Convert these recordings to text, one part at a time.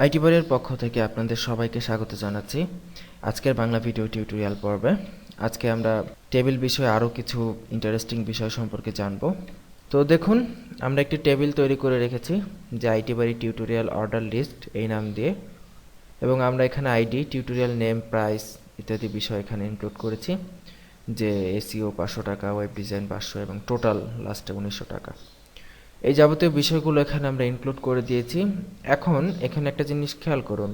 IT বারের পক্ষ থেকে আপনাদের সবাইকে স্বাগত জানাচ্ছি আজকের বাংলা ভিডিও টিউটোরিয়াল পর্বে। আজকে আমরা টেবিল বিষয়ে আরও কিছু ইন্টারেস্টিং বিষয় সম্পর্কে জানব। তো দেখুন, আমরা একটি টেবিল তৈরি করে রেখেছি যে আইটি বারি টিউটোরিয়াল অর্ডার লিস্ট এই নাম দিয়ে, এবং আমরা এখানে আইডি, টিউটোরিয়াল নেম, প্রাইস ইত্যাদি বিষয় এখানে ইনক্লুড করেছি, যে এসইও 500 টাকা, ওয়েব ডিজাইন 500 এবং টোটাল লাস্টে 1900 টাকা। এই যাবতীয় বিষয়গুলো এখানে আমরা ইনক্লুড করে দিয়েছি। এখন এখানে একটা জিনিস খেয়াল করুন,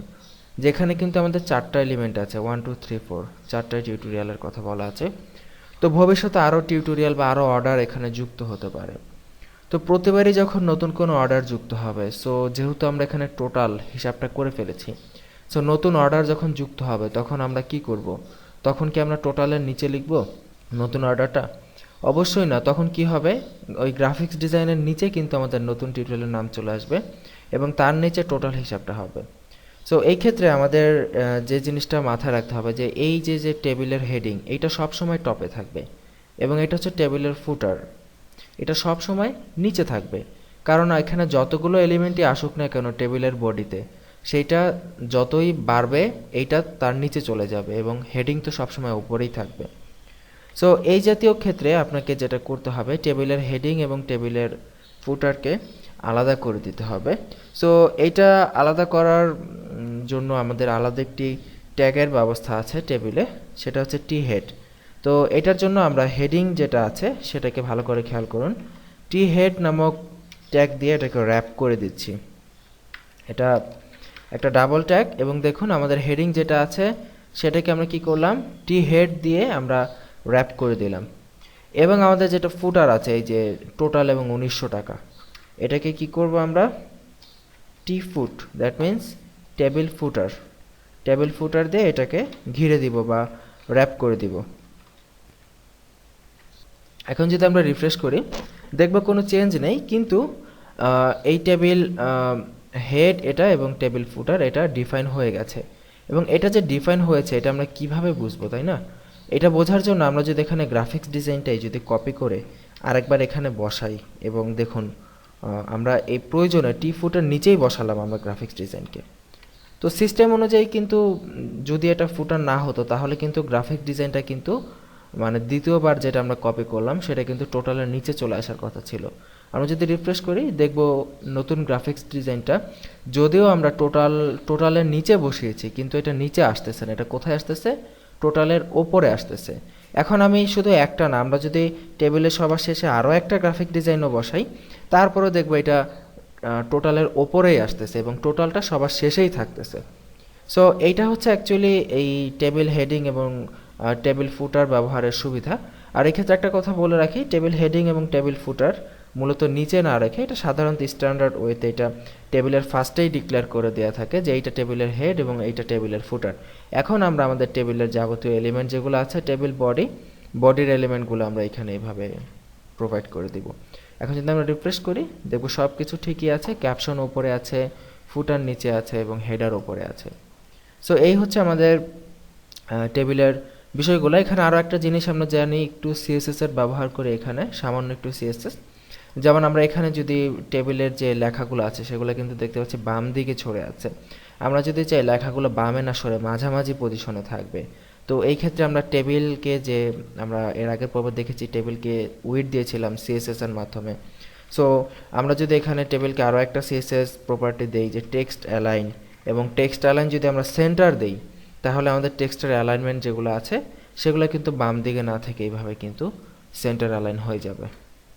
যেখানে কিন্তু আমাদের 4টা এলিমেন্ট আছে, 1 2 3 4, 4টা টিউটোরিয়ালের কথা বলা আছে। তো ভবিষ্যতে আরও টিউটোরিয়াল বা আরও অর্ডার এখানে যুক্ত হতে পারে। তো প্রতিবারই যখন নতুন কোনো অর্ডার যুক্ত হবে, সো যেহেতু আমরা এখানে টোটাল হিসাবটা করে ফেলেছি, সো নতুন অর্ডার যখন যুক্ত হবে তখন আমরা কি করব? তখন কি আমরা টোটালের নিচে লিখব নতুন অর্ডারটা? অবশ্যই না। তখন কি হবে, ওই গ্রাফিক্স ডিজাইনের নিচে কিন্তু আমাদের নতুন টিউটোরিয়ালের নাম চলে আসবে এবং তার নিচে টোটাল হিসাবটা হবে। সো এই ক্ষেত্রে আমাদের যে জিনিসটা মাথায় রাখতে হবে, যে এই যে টেবিলের হেডিং, এইটা সবসময় টপে থাকবে, এবং এটা হচ্ছে টেবিলের ফুটার, এটা সব সময় নিচে থাকবে। কারণ এখানে যতগুলো এলিমেন্টই আসুক না কেন টেবিলের বডিতে, সেইটা যতই বাড়বে এইটা তার নিচে চলে যাবে, এবং হেডিং তো সবসময় উপরেই থাকবে। সো এই জাতীয় ক্ষেত্রে আপনাকে যেটা করতে হবে, টেবিলের হেডিং এবং টেবিলের ফুটারকে আলাদা করে দিতে হবে। সো এইটা আলাদা করার জন্য আমাদের আলাদা একটি ট্যাগের ব্যবস্থা আছে টেবিলে, সেটা হচ্ছে টি হেড। তো এটার জন্য আমরা হেডিং যেটা আছে সেটাকে ভালো করে খেয়াল করুন, টি হেড নামক ট্যাগ দিয়ে এটাকে র্যাপ করে দিচ্ছি। এটা একটা ডাবল ট্যাগ, এবং দেখুন আমাদের হেডিং যেটা আছে সেটাকে আমরা কি করলাম, টি হেড দিয়ে আমরা র্যাপ করে দিলাম। এবং আমাদের যেটা ফুটার আছে, এই যে টোটাল এবং 1900 টাকা, এটাকে কি করব আমরা, T foot, that means table footer, table footer দিয়ে এটাকে ঘিরে দিব বা র্যাপ করে দিব। এখন যদি আমরা রিফ্রেশ করি, দেখব কোনো চেঞ্জ নেই, কিন্তু এই টেবিল হেড এটা এবং টেবিল ফুটার এটা ডিফাইন হয়ে গেছে। এবং এটা যে ডিফাইন হয়েছে এটা আমরা কিভাবে বুঝবো, তাই না? এটা বোঝার জন্য আমরা যদি এখানে গ্রাফিক্স ডিজাইনটাই যদি কপি করে আরেকবার এখানে বসাই, এবং দেখুন আমরা এই প্রয়োজনে টি ফুটার নিচেই বসালাম আমরা গ্রাফিক্স ডিজাইনকে। তো সিস্টেম অনুযায়ী কিন্তু যদি এটা ফুটার না হতো তাহলে কিন্তু গ্রাফিক্স ডিজাইনটা কিন্তু মানে দ্বিতীয়বার যেটা আমরা কপি করলাম সেটা কিন্তু টোটালের নিচে চলে আসার কথা ছিল। আমরা যদি রিফ্রেশ করি দেখব নতুন গ্রাফিক্স ডিজাইনটা, যদিও আমরা টোটালের নিচে বসিয়েছি, কিন্তু এটা নিচে আসতেছে না, এটা কোথায় আসতেছে, টোটালের ওপরে আসতেছে। এখন আমি শুধু একটা না, আমরা যদি টেবিলের সবার শেষে আরও একটা গ্রাফিক ডিজাইনও বসাই, তারপরেও দেখব এটা টোটালের ওপরেই আসতেছে এবং টোটালটা সবার শেষেই থাকতেছে। সো এইটা হচ্ছে অ্যাকচুয়ালি এই টেবিল হেডিং এবং টেবিল ফুটার ব্যবহারের সুবিধা। আর এক্ষেত্রে একটা কথা বলে রাখি, টেবিল হেডিং এবং টেবিল ফুটার মূলত নিচে না রেখে এটা সাধারণত স্ট্যান্ডার্ড ওয়েতে এটা টেবিলের ফার্স্টেই ডিক্লেয়ার করে দেওয়া থাকে যে এইটা টেবিলের হেড এবং এইটা টেবিলের ফুটার। এখন আমরা আমাদের টেবিলের যাবতীয় এলিমেন্ট যেগুলো আছে, টেবিল বডির এলিমেন্টগুলো আমরা এখানে এইভাবে প্রোভাইড করে দিব। এখন যদি আমরা রিফ্রেশ করি দেখব সব কিছু ঠিকই আছে, ক্যাপশন ওপরে আছে, ফুটার নিচে আছে এবং হেডার ওপরে আছে। সো এই হচ্ছে আমাদের টেবিলের বিষয়গুলো। এখানে আরও একটা জিনিস আমরা জানি, একটু সিএসএস এর ব্যবহার করে এখানে সামান্য একটু সিএসএস, যেমন আমরা এখানে যদি টেবিলের যে লেখাগুলো আছে সেগুলো কিন্তু দেখতে পাচ্ছি বাম দিকে ছড়ে আছে। আমরা যদি চাই লেখাগুলো বামে না সরে মাঝামাঝি পজিশনে থাকবে, তো এই ক্ষেত্রে আমরা টেবিলকে, যে আমরা এর আগের পর্বে দেখেছি টেবিলকে উইড দিয়েছিলাম সিএসএস এর মাধ্যমে। সো আমরা যদি এখানে টেবিলকে আরও একটা সিএসএস প্রপার্টি দেই যে টেক্সট অ্যালাইন, এবং টেক্সট অ্যালাইন যদি আমরা সেন্টার দেই তাহলে আমাদের টেক্সটের অ্যালাইনমেন্ট যেগুলো আছে সেগুলো কিন্তু বাম দিকে না থেকে এইভাবে কিন্তু সেন্টার অ্যালাইন হয়ে যাবে।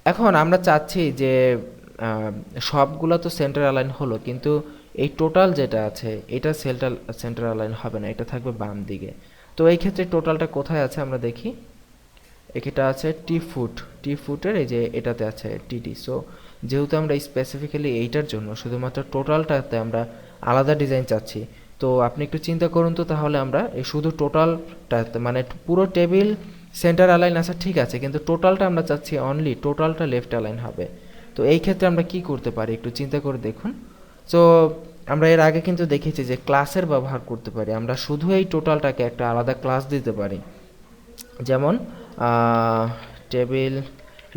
এখন আমরা চাচ্ছি যে সবগুলো তো সেন্টার অ্যালাইন হলো, কিন্তু এই টোটাল যেটা আছে এটা সেন্টার অ্যালাইন হবে না, এটা থাকবে বাম দিকে। তো এই ক্ষেত্রে টোটালটা কোথায় আছে আমরা দেখি, এটা আছে টি ফুটের এই যে এটাতে আছে টিটি। সো যেহেতু আমরা স্পেসিফিক্যালি এইটার জন্য শুধুমাত্র টোটালটাতে আমরা আলাদা ডিজাইন চাচ্ছি, তো আপনি একটু চিন্তা করুন তো, তাহলে আমরা এই শুধু টোটালটাতে মানে পুরো টেবিল সেন্টার অ্যালাইন আছে ঠিক আছে, কিন্তু টোটালটা আমরা চাচ্ছি অনলি টোটালটা লেফট অ্যালাইন হবে। তো এই ক্ষেত্রে আমরা কি করতে পারি একটু চিন্তা করে দেখুন। সো আমরা এর আগে কিন্তু দেখেছি যে ক্লাসের ব্যবহার করতে পারি, আমরা শুধু এই টোটালটাকে একটা আলাদা ক্লাস দিতে পারি, যেমন টেবিল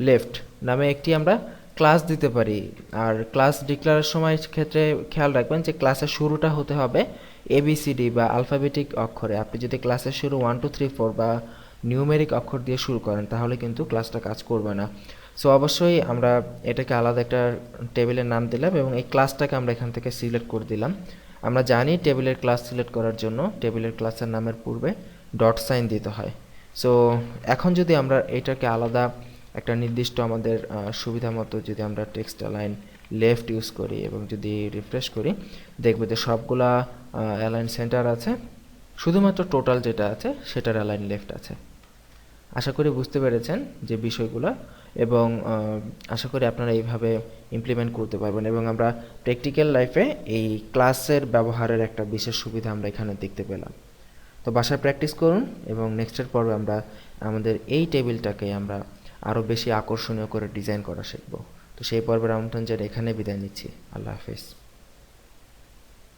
লেফট নামে একটি আমরা ক্লাস দিতে পারি। আর ক্লাস ডিক্লারের সময় ক্ষেত্রে খেয়াল রাখবেন যে ক্লাসের শুরুটা হতে হবে এবিসিডি বা আলফাবেটিক অক্ষরে। আপনি যদি ক্লাসের শুরু 1 2 3 4 বা নিউমেরিক অক্ষর দিয়ে শুরু করেন তাহলে কিন্তু ক্লাসটা কাজ করবে না। সো অবশ্যই আমরা এটাকে আলাদা একটা টেবিলের নাম দিলাম এবং এই ক্লাসটাকে আমরা এখান থেকে সিলেক্ট করে দিলাম। আমরা জানি টেবিলের ক্লাস সিলেক্ট করার জন্য টেবিলের ক্লাসের নামের পূর্বে ডট সাইন দিতে হয়। সো এখন যদি আমরা এটাকে আলাদা একটা নির্দিষ্ট আমাদের সুবিধা মতো যদি আমরা টেক্সট অ্যালাইন লেফট ইউজ করি এবং যদি রিফ্রেশ করি, দেখবে যে সবগুলা অ্যালাইন সেন্টার আছে, শুধুমাত্র টোটাল যেটা আছে সেটার অ্যালাইন লেফট আছে। আশা করি বুঝতে পেরেছেন যে বিষয়গুলো, এবং আশা করি আপনারা এইভাবে ইমপ্লিমেন্ট করতে পারবেন এবং আমরা প্র্যাকটিক্যাল লাইফে এই ক্লাসের ব্যবহারের একটা বিশেষ সুবিধা আমরা এখানে দেখতে পেলাম। তো বাসায় প্র্যাকটিস করুন এবং নেক্সটের পর্বে আমরা আমাদের এই টেবিলটাকে আমরা আরও বেশি আকর্ষণীয় করে ডিজাইন করা শিখব। তো সেই পর্বের আমন্ত্রণ জানিয়ে এখানে বিদায় নিচ্ছি। আল্লাহ হাফেজ।